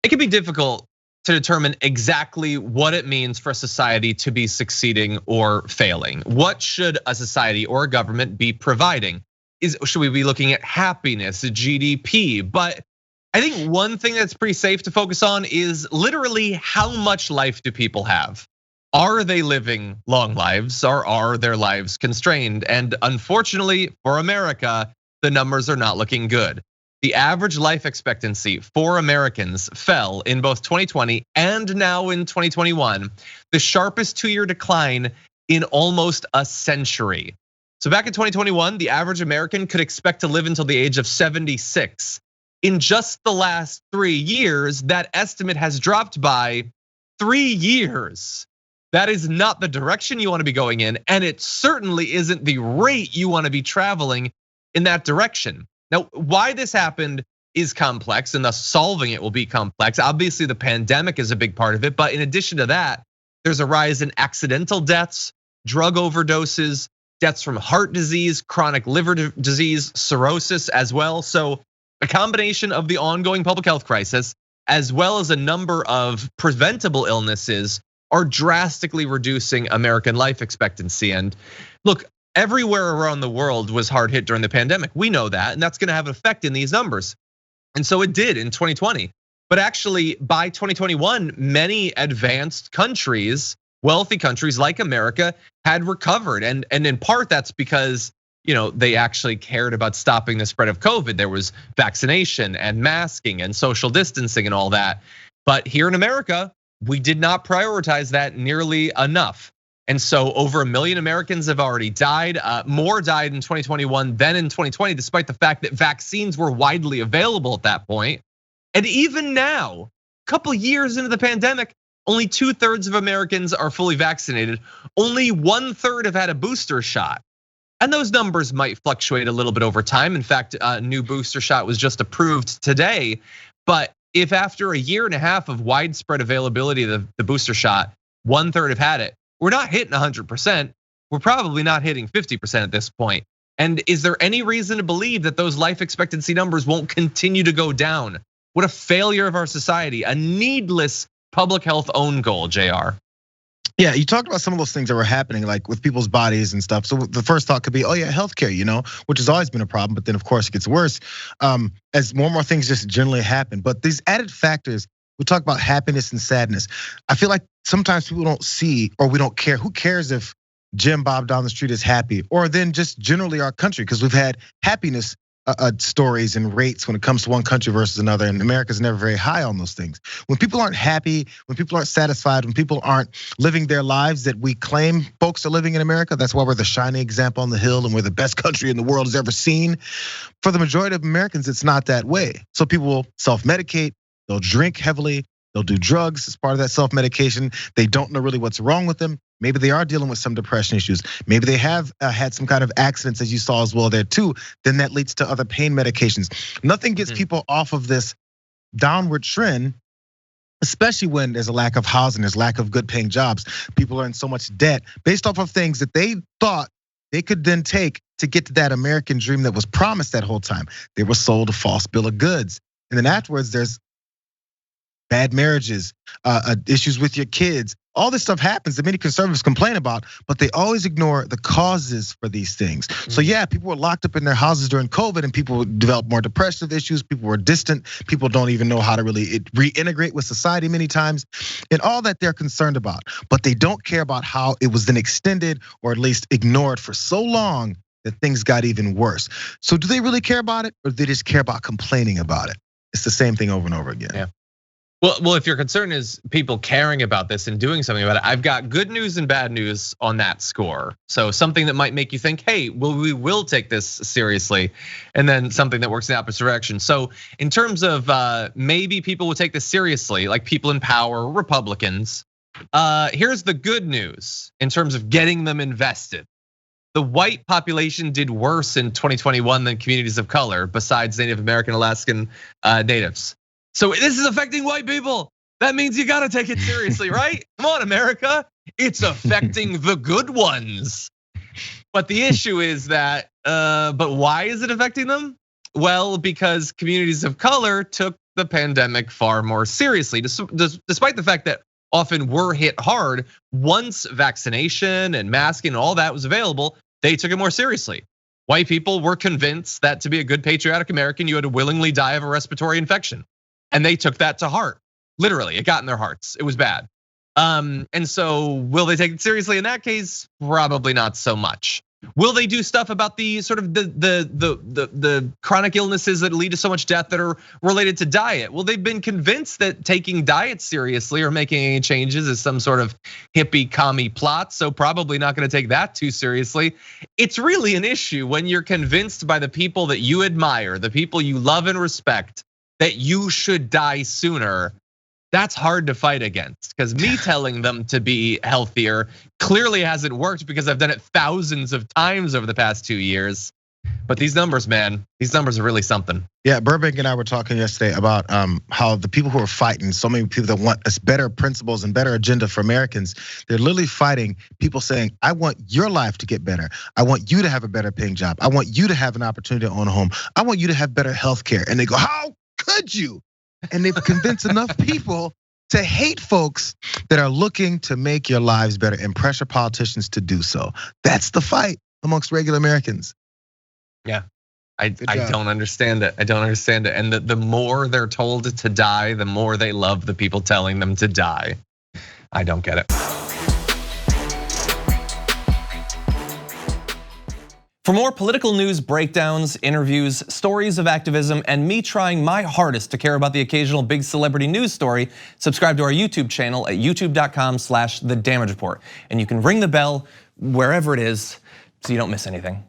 It can be difficult to determine exactly what it means for a society to be succeeding or failing. What should a society or a government be providing? Should we be looking at happiness, GDP? But I think one thing that's pretty safe to focus on is literally how much life do people have? Are they living long lives, or are their lives constrained? And unfortunately for America, the numbers are not looking good. The average life expectancy for Americans fell in both 2020 and now in 2021, the sharpest 2-year decline in almost a century. So back in 2021, the average American could expect to live until the age of 76. In just the last 3 years, that estimate has dropped by 3 years. That is not the direction you want to be going in, and it certainly isn't the rate you want to be traveling in that direction. Now, why this happened is complex, and thus solving it will be complex. Obviously, the pandemic is a big part of it, but in addition to that, there's a rise in accidental deaths, drug overdoses, deaths from heart disease, chronic liver disease, cirrhosis as well. So a combination of the ongoing public health crisis, as well as a number of preventable illnesses, are drastically reducing American life expectancy. And look, everywhere around the world was hard hit during the pandemic. We know that, and that's gonna have an effect in these numbers. And so it did in 2020. But actually, by 2021, many advanced countries, wealthy countries like America, had recovered. And in part, that's because they actually cared about stopping the spread of COVID. There was vaccination and masking and social distancing and all that. But here in America, we did not prioritize that nearly enough. And so over 1 million Americans have already died. More died in 2021 than in 2020, despite the fact that vaccines were widely available at that point. And even now, a couple years into the pandemic, only 2/3 of Americans are fully vaccinated. Only 1/3 have had a booster shot. And those numbers might fluctuate a little bit over time. In fact, a new booster shot was just approved today. But if after 1.5 years of widespread availability of the booster shot, 1/3 have had it, we're not hitting 100%. We're probably not hitting 50% at this point. And is there any reason to believe that those life expectancy numbers won't continue to go down? What a failure of our society, a needless public health own goal, JR. Yeah, you talked about some of those things that were happening, like with people's bodies and stuff. So the first thought could be, oh yeah, healthcare, which has always been a problem. But then of course it gets worse as more and more things just generally happen. But these added factors, we talk about happiness and sadness. I feel like sometimes people don't see, or we don't care. Who cares if Jim Bob down the street is happy, or then just generally our country, because we've had happiness stories and rates when it comes to one country versus another, and America's never very high on those things. When people aren't happy, when people aren't satisfied, when people aren't living their lives that we claim folks are living in America, that's why we're the shining example on the hill and we're the best country in the world has ever seen. For the majority of Americans, it's not that way. So people will self-medicate, they'll drink heavily, they'll do drugs as part of that self-medication. They don't know really what's wrong with them. Maybe they are dealing with some depression issues. Maybe they have had some kind of accidents, as you saw as well there too. Then that leads to other pain medications. Nothing gets people off of this downward trend, especially when there's a lack of housing, there's lack of good paying jobs. People are in so much debt based off of things that they thought they could then take to get to that American dream that was promised that whole time. They were sold a false bill of goods. And then afterwards, there's bad marriages, issues with your kids. All this stuff happens that many conservatives complain about, but they always ignore the causes for these things. So yeah, people were locked up in their houses during COVID and people developed more depressive issues. People were distant. People don't even know how to really reintegrate with society many times, and all that they're concerned about. But they don't care about how it was then extended or at least ignored for so long that things got even worse. So do they really care about it, or do they just care about complaining about it? It's the same thing over and over again. Yeah. Well, if your concern is people caring about this and doing something about it, I've got good news and bad news on that score. So something that might make you think, hey, we will take this seriously, and then something that works in the opposite direction. So in terms of maybe people will take this seriously, like people in power, Republicans, here's the good news in terms of getting them invested. The white population did worse in 2021 than communities of color, besides Native American, Alaskan natives. So this is affecting white people. That means you gotta take it seriously, right? Come on, America. It's affecting the good ones. But the issue is that, but why is it affecting them? Well, because communities of color took the pandemic far more seriously, despite the fact that often we're hit hard. Once vaccination and masking and all that was available, they took it more seriously. White people were convinced that to be a good patriotic American, you had to willingly die of a respiratory infection. And they took that to heart. Literally, it got in their hearts. It was bad. And so will they take it seriously in that case? Probably not so much. Will they do stuff about the sort of the chronic illnesses that lead to so much death that are related to diet? Well, they've been convinced that taking diet seriously or making any changes is some sort of hippie commie plot, so probably not gonna take that too seriously. It's really an issue when you're convinced by the people that you admire, the people you love and respect, that you should die sooner. That's hard to fight against, because me telling them to be healthier clearly hasn't worked because I've done it thousands of times over the past 2 years. But these numbers, man, these numbers are really something. Yeah, Burbank and I were talking yesterday about how the people who are fighting, so many people that want us better principles and better agenda for Americans, they're literally fighting people saying, I want your life to get better. I want you to have a better paying job. I want you to have an opportunity to own a home. I want you to have better health care. And they go, how could you? And they've convinced enough people to hate folks that are looking to make your lives better and pressure politicians to do so. That's the fight amongst regular Americans. Yeah, I don't understand it. I don't understand it. And the more they're told to die, the more they love the people telling them to die. I don't get it. For more political news breakdowns, interviews, stories of activism, and me trying my hardest to care about the occasional big celebrity news story, subscribe to our YouTube channel at youtube.com/thedamagereport. And you can ring the bell wherever it is so you don't miss anything.